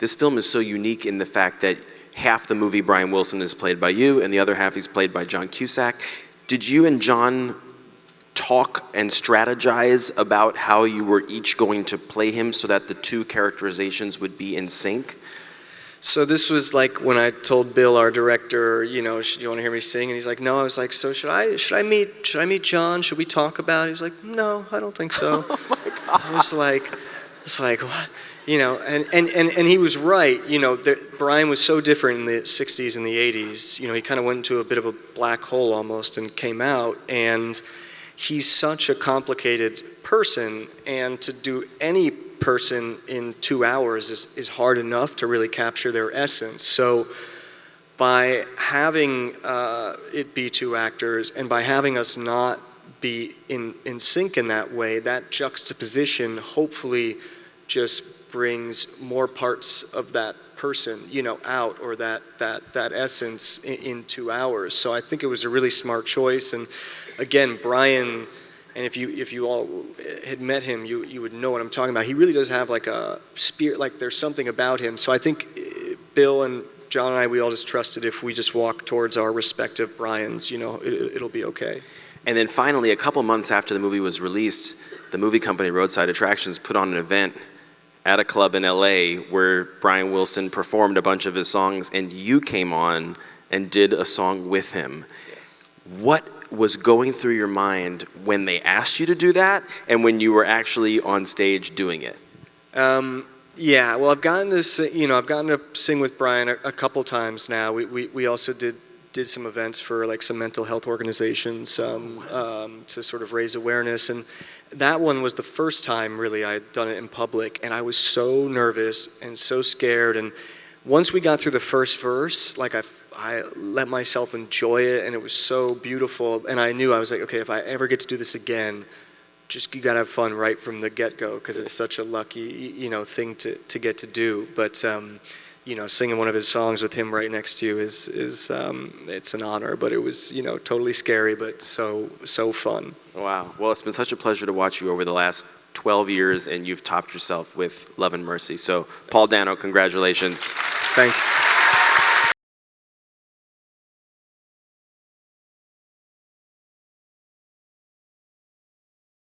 this film is so unique in the fact that half the movie Brian Wilson is played by you, and the other half he's played by John Cusack. Did you and John talk and strategize about how you were each going to play him so that the two characterizations would be in sync? So this was like when I told Bill, our director, you know, you want to hear me sing? And he's like, no. I was like, so should I meet John? Should we talk about it? He was like, no, I don't think so. Oh my God. I was like, what? You know, and he was right. You know, Brian was so different in the 60s and the 80s. You know, he kind of went into a bit of a black hole almost and came out. And he's such a complicated person. And to do any person in 2 hours is hard enough to really capture their essence. So by having it be two actors and by having us not be in sync in that way, that juxtaposition hopefully just brings more parts of that person, you know, out, or that essence in 2 hours. So I think it was a really smart choice. And again, Brian, and if you all had met him, you would know what I'm talking about. He really does have like a spirit, like there's something about him. So I think Bill and John and I, we all just trusted if we just walk towards our respective Brians, you know, it'll be okay. And then finally, a couple months after the movie was released, the movie company Roadside Attractions put on an event at a club in LA where Brian Wilson performed a bunch of his songs, and you came on and did a song with him. What was going through your mind when they asked you to do that and when you were actually on stage doing it? Yeah, well, I've gotten to sing with Brian a couple times now. We also did some events for like some mental health organizations to sort of raise awareness, and that one was the first time really I had done it in public, and I was so nervous and so scared. And once we got through the first verse, like I let myself enjoy it, and it was so beautiful. And I knew, I was like, okay, if I ever get to do this again, just you gotta have fun right from the get-go, because it's such a lucky, you know, thing to get to do. But you know, singing one of his songs with him right next to you is it's an honor. But it was, you know, totally scary, but so fun. Wow. Well, it's been such a pleasure to watch you over the last 12 years, and you've topped yourself with Love and Mercy. So, Paul Dano, congratulations. Thanks.